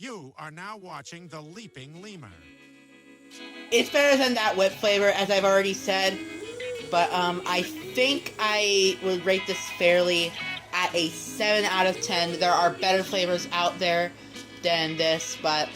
You are now watching The Leaping Lemur. It's better than that whip flavor, as I've already said, but I think I would rate this fairly at a 7 out of 10. There are better flavors out there than this, but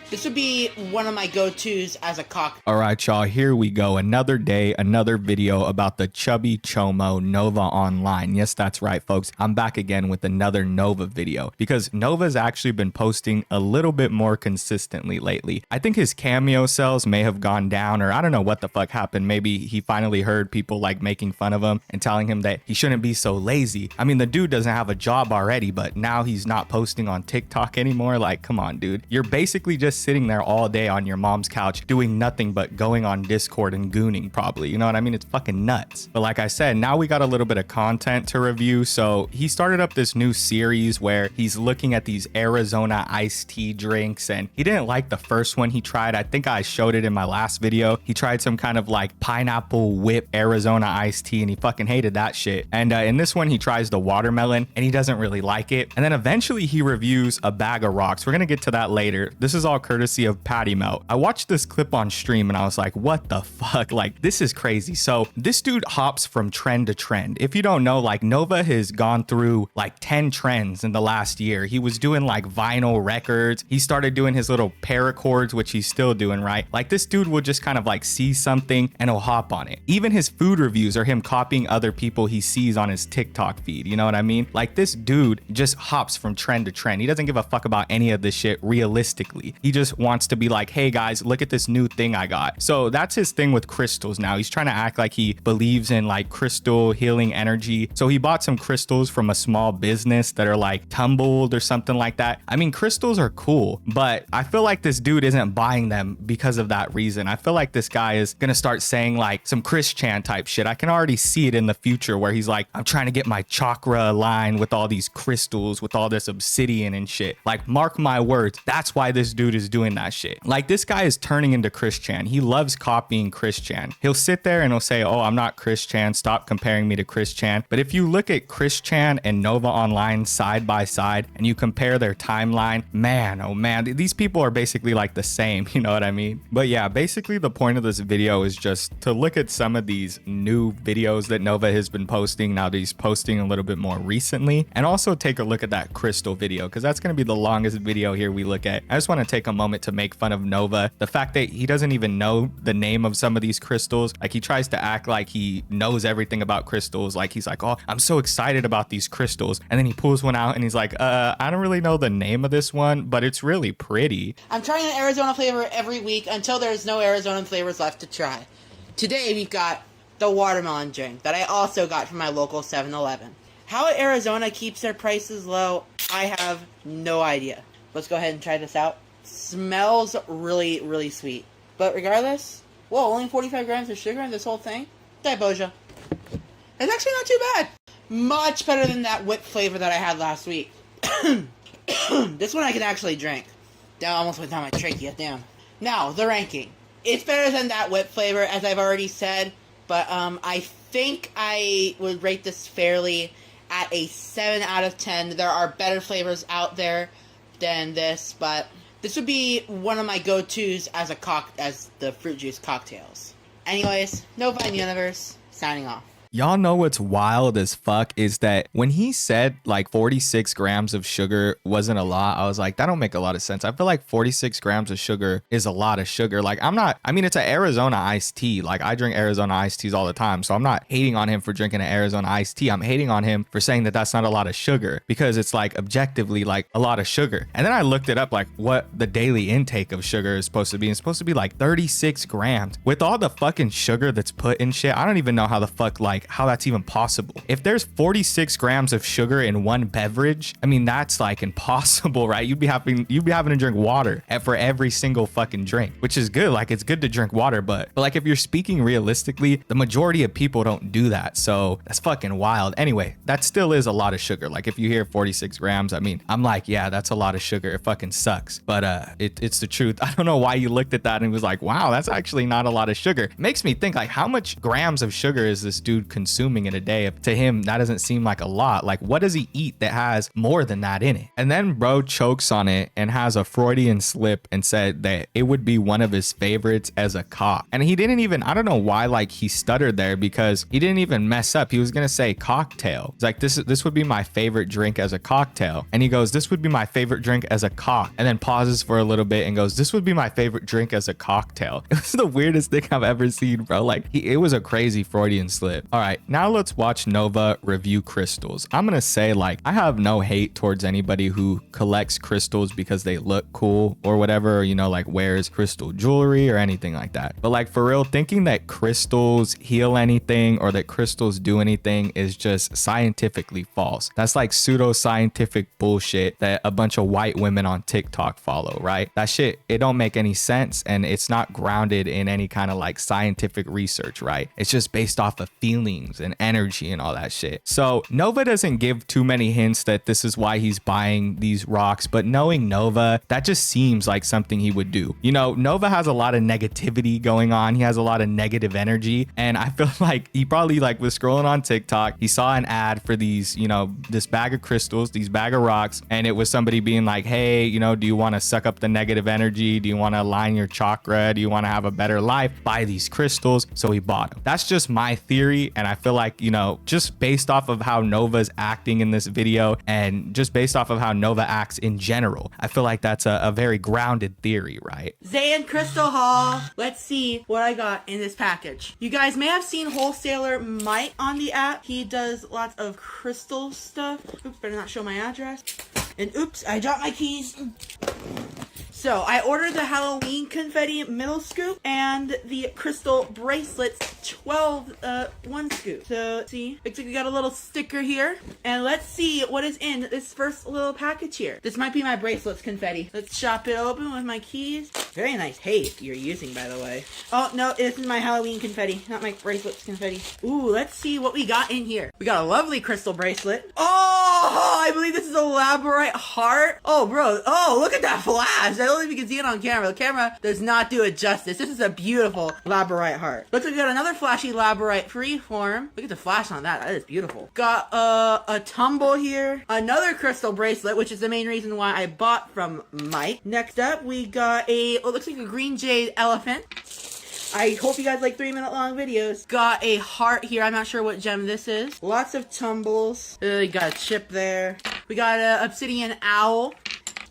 this would be one of my go-tos as a cocktail. All right, y'all, here we go. Another day, another video about the Chubby Chomo Nova Online. Yes, that's right, folks. I'm back again with another Nova video because Nova's actually been posting a little bit more consistently lately. I think his cameo sales may have gone down, or I don't know what the fuck happened. Maybe he finally heard people like making fun of him and telling him that he shouldn't be so lazy. I mean, the dude doesn't have a job already, but now he's not posting on TikTok anymore. Like, come on, dude. You're basically just sitting there all day on your mom's couch doing nothing but going on Discord and gooning, probably. You know what I mean? It's fucking nuts. But like I said, now we got a little bit of content to review. So he started up this new series where he's looking at these Arizona iced tea drinks, and he didn't like the first one he tried. I think I showed it in my last video. He tried some kind of like pineapple whip Arizona iced tea, and he fucking hated that shit. And in this one, he tries the watermelon, and he doesn't really like it. And then eventually he reviews a bag of rocks. We're gonna get to that later. This is all courtesy of Patty Melt. I watched this clip on stream and I was like, what the fuck? Like, this is crazy. So this dude hops from trend to trend. If you don't know, like, Nova has gone through like 10 trends in the last year. He was doing like vinyl records. He started doing his little paracords, which he's still doing, right? Like, this dude will just kind of like see something and he'll hop on it. Even his food reviews are him copying other people he sees on his TikTok feed. You know what I mean? Like, this dude just hops from trend to trend. He doesn't give a fuck about any of this shit realistically. He just wants to be like, hey guys, look at this new thing I got. So that's his thing with crystals now. He's trying to act like he believes in like crystal healing energy. So he bought some crystals from a small business that are like tumbled or something like that. I mean, crystals are cool, but I feel like this dude isn't buying them because of that reason. I feel like this guy is gonna start saying like some Chris Chan type shit. I can already see it in the future where he's like, I'm trying to get my chakra aligned with all these crystals, with all this obsidian and shit. Like, mark my words, that's why this dude is doing that shit. Like, this guy is turning into Chris Chan. He loves copying Chris Chan. He'll sit there and he'll say, oh, I'm not Chris Chan. Stop comparing me to Chris Chan. But if you look at Chris Chan and Nova Online side by side and you compare their timeline, man, oh man, these people are basically like the same. You know what I mean? But yeah, basically the point of this video is just to look at some of these new videos that Nova has been posting. Now that he's posting a little bit more recently, and also take a look at that crystal video, because that's going to be the longest video here we look at. I just want to take a moment to make fun of Nova. The fact that he doesn't even know the name of some of these crystals. Like, he tries to act like he knows everything about crystals. Like, he's like, oh, I'm so excited about these crystals. And then he pulls one out and he's like, I don't really know the name of this one, but it's really pretty. I'm trying an Arizona flavor every week until there's no Arizona flavors left to try. Today we've got the watermelon drink that I also got from my local 7-Eleven. How Arizona keeps their prices low, I have no idea. Let's go ahead and try this out. Smells really, really sweet. But regardless, whoa, only 45 grams of sugar in this whole thing? Boja. It's actually not too bad. Much better than that whip flavor that I had last week. This one I can actually drink. That almost went down my trachea, damn. Now, the ranking. It's better than that whip flavor, as I've already said, but I think I would rate this fairly at a 7 out of 10. There are better flavors out there than this, but this would be one of my go-tos as the fruit juice cocktails. Anyways, Nova and Universe, signing off. Y'all know what's wild as fuck is that when he said like 46 grams of sugar wasn't a lot, I was like, that don't make a lot of sense. I feel like 46 grams of sugar is a lot of sugar. Like, I mean, it's an Arizona iced tea. Like, I drink Arizona iced teas all the time. So I'm not hating on him for drinking an Arizona iced tea. I'm hating on him for saying that that's not a lot of sugar, because it's like objectively like a lot of sugar. And then I looked it up, like what the daily intake of sugar is supposed to be. It's supposed to be like 36 grams. With all the fucking sugar that's put in shit, I don't even know how the fuck, like, how that's even possible. If there's 46 grams of sugar in one beverage, I mean, that's like impossible, right? You'd be having to drink water for every single fucking drink, which is good. Like, it's good to drink water, but like, if you're speaking realistically, the majority of people don't do that. So that's fucking wild. Anyway, that still is a lot of sugar. Like, if you hear 46 grams, I mean, I'm like, yeah, that's a lot of sugar. It fucking sucks. But it's the truth. I don't know why you looked at that and was like, wow, that's actually not a lot of sugar. It makes me think, like, how much grams of sugar is this dude consuming in a day? If to him that doesn't seem like a lot, like what does he eat that has more than that in it? And then bro chokes on it and has a Freudian slip and said that it would be one of his favorites as a cock. And he didn't even, I don't know why, like he stuttered there, because he didn't even mess up. He was gonna say cocktail. It's like, this would be my favorite drink as a cocktail. And he goes, this would be my favorite drink as a cock, and then pauses for a little bit and goes, this would be my favorite drink as a cocktail. It was the weirdest thing I've ever seen, bro. Like it was a crazy Freudian slip. All right, now let's watch Nova review crystals. I'm gonna say, like, I have no hate towards anybody who collects crystals because they look cool or whatever, or, you know, like wears crystal jewelry or anything like that. But like for real, thinking that crystals heal anything or that crystals do anything is just scientifically false. That's like pseudo-scientific bullshit that a bunch of white women on TikTok follow, right? That shit, it don't make any sense, and it's not grounded in any kind of like scientific research, right? It's just based off of feelings and energy and all that shit. So Nova doesn't give too many hints that this is why he's buying these rocks, but knowing Nova, that just seems like something he would do. You know, Nova has a lot of negativity going on. He has a lot of negative energy, and I feel like he probably like was scrolling on TikTok. He saw an ad for these, you know, this bag of crystals, these bag of rocks, and it was somebody being like, hey, you know, do you want to suck up the negative energy? Do you want to align your chakra? Do you want to have a better life? Buy these crystals. So he bought them. That's just my theory, and I feel like, you know, just based off of how Nova's acting in this video and just based off of how Nova acts in general, I feel like that's a very grounded theory, right? Zayn Crystal Haul. Let's see what I got in this package. You guys may have seen Wholesaler Mike on the app. He does lots of crystal stuff. Oops, better not show my address. And oops, I dropped my keys. So I ordered the Halloween confetti middle scoop and the crystal bracelets 12 one scoop. So let's see, looks like we got a little sticker here, and let's see what is in this first little package here. This might be my bracelets confetti. Let's chop it open with my keys. Very nice tape you're using, by the way. Oh no, this is my Halloween confetti, not my bracelets confetti. Ooh, let's see what we got in here. We got a lovely crystal bracelet. Oh, I believe this is a labradorite heart. Oh bro, oh look at that flash. I don't know if you can see it on camera. The camera does not do it justice. This is a beautiful labradorite heart. Looks like we got another flashy labradorite freeform. Look at the flash on that. That is beautiful. Got a tumble here. Another crystal bracelet, which is the main reason why I bought from Mike. Next up, we got it looks like a green jade elephant. I hope you guys like 3-minute long videos. Got a heart here. I'm not sure what gem this is. Lots of tumbles. We got a chip there. We got an obsidian owl.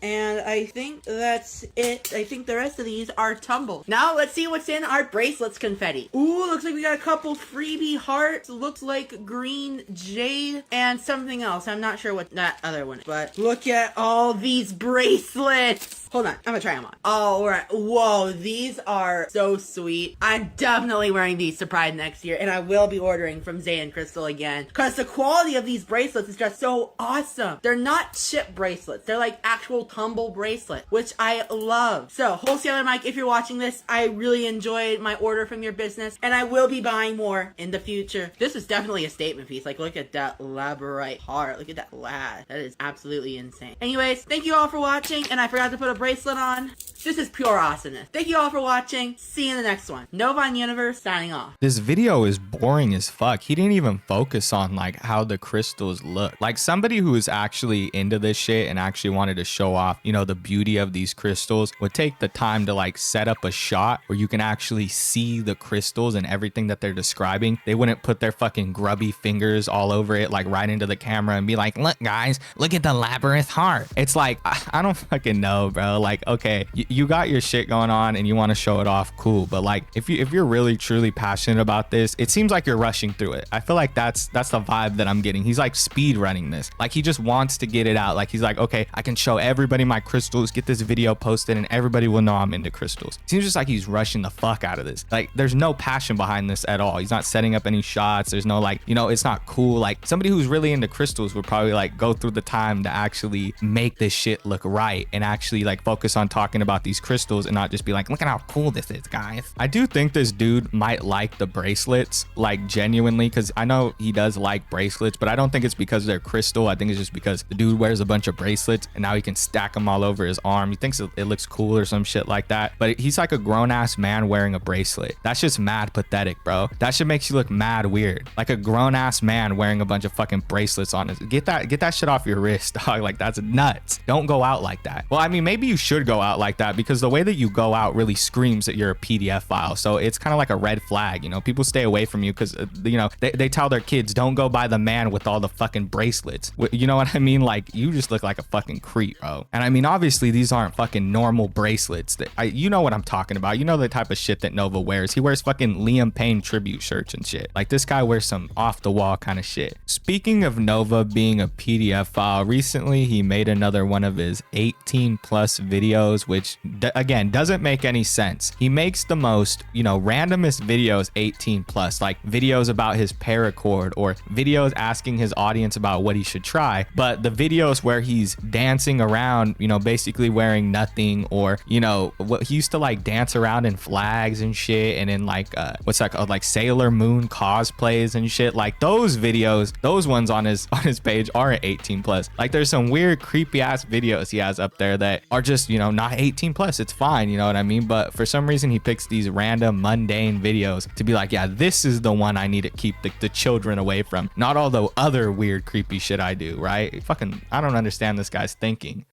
And I think that's it. I think the rest of these are tumbled. Now let's see what's in our bracelets confetti. Ooh, looks like we got a couple freebie hearts. Looks like green jade and something else. I'm not sure what that other one is. But look at all these bracelets. Hold on, I'm gonna try them on. All right, whoa, these are so sweet. I'm definitely wearing these to Pride next year, and I will be ordering from Zayn Crystal again, because the quality of these bracelets is just so awesome. They're not chip bracelets, they're like actual tumble bracelet, which I love. So, Wholesaler Mike, if you're watching this, I really enjoyed my order from your business, and I will be buying more in the future. This is definitely a statement piece. Like, look at that labradorite heart. Look at that lad. That is absolutely insane. Anyways, thank you all for watching, and I forgot to put a bracelet on. This is pure awesomeness. Thank you all for watching. See you in the next one. Novine Universe signing off. This video is boring as fuck. He didn't even focus on like how the crystals look. Like somebody who is actually into this shit and actually wanted to show off, you know, the beauty of these crystals would take the time to like set up a shot where you can actually see the crystals and everything that they're describing. They wouldn't put their fucking grubby fingers all over it, like right into the camera and be like, look guys, look at the labyrinth heart. It's like, I don't fucking know, bro. Like, okay, you got your shit going on and you want to show it off, cool, but like if you're really truly passionate about this, it seems like you're rushing through it. I feel like that's the vibe that I'm getting. He's like speed running this. Like he just wants to get it out. Like he's like, okay, I can show everybody my crystals, get this video posted, and everybody will know I'm into crystals. Seems just like he's rushing the fuck out of this. Like there's no passion behind this at all. He's not setting up any shots. There's no like, you know, it's not cool. Like somebody who's really into crystals would probably like go through the time to actually make this shit look right and actually like focus on talking about about these crystals and not just be like, look at how cool this is, guys. I do think this dude might like the bracelets, like genuinely, because I know he does like bracelets, but I don't think it's because they're crystal. I think it's just because the dude wears a bunch of bracelets and now he can stack them all over his arm. He thinks it looks cool or some shit like that, but he's like a grown-ass man wearing a bracelet. That's just mad pathetic, bro. That shit makes you look mad weird. Like a grown-ass man wearing a bunch of fucking bracelets on it. Get that shit off your wrist, dog. Like, that's nuts. Don't go out like that. Well, I mean, maybe you should go out like that, because the way that you go out really screams that you're a PDF file. So it's kind of like a red flag, you know. People stay away from you because you know, they tell their kids, don't go by the man with all the fucking bracelets. You know what I mean? Like, you just look like a fucking creep, bro. And I mean, obviously these aren't fucking normal bracelets. You know what I'm talking about. You know the type of shit that Nova wears. He wears fucking Liam Payne tribute shirts and shit. Like, this guy wears some off the wall kind of shit. Speaking of Nova being a PDF file, recently he made another one of his 18 plus videos, which again doesn't make any sense. He makes the most, you know, randomest videos 18 plus, like videos about his paracord or videos asking his audience about what he should try. But the videos where he's dancing around, you know, basically wearing nothing, or, you know, what he used to like dance around in flags and shit, and in like what's that called, like Sailor Moon cosplays and shit, like those videos, those ones on his page are 18 plus. Like, there's some weird creepy ass videos he has up there that are just, you know, not 18 plus. It's fine, you know what I mean? But for some reason he picks these random mundane videos to be like, yeah, this is the one I need to keep the children away from, not all the other weird creepy shit I do, right? Fucking, I don't understand this guy's thinking.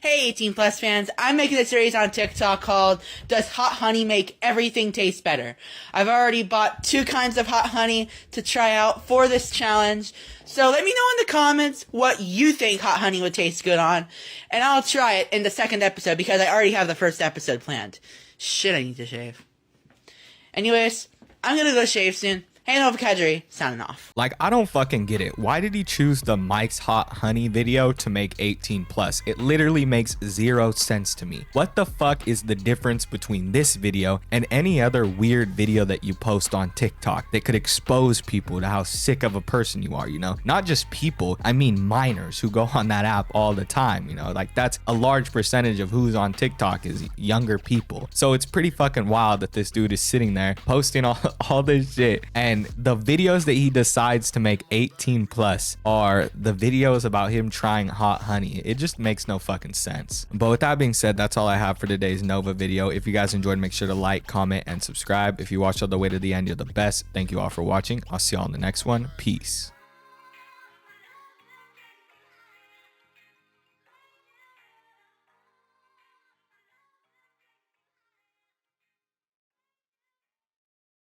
Hey 18 plus fans, I'm making a series on TikTok called Does Hot Honey Make Everything Taste Better? I've already bought 2 kinds of hot honey to try out for this challenge. So let me know in the comments what you think hot honey would taste good on, and I'll try it in the second episode because I already have the first episode planned. Shit, I need to shave. Anyways, I'm gonna go shave soon. Hey, Nova Kadri, signing off. Like, I don't fucking get it. Why did he choose the Mike's Hot Honey video to make 18 plus? It literally makes 0 sense to me. What the fuck is the difference between this video and any other weird video that you post on TikTok that could expose people to how sick of a person you are, you know? Not just people, I mean minors who go on that app all the time, you know? Like, that's a large percentage of who's on TikTok is younger people. So it's pretty fucking wild that this dude is sitting there posting all this shit, and the videos that he decides to make 18 plus are the videos about him trying hot honey. It just makes no fucking sense. But with that being said, that's all I have for today's Nova video. If you guys enjoyed, make sure to like, comment, and subscribe. If you watched all the way to the end, you're the best. Thank you all for watching. I'll see y'all in the next one. Peace.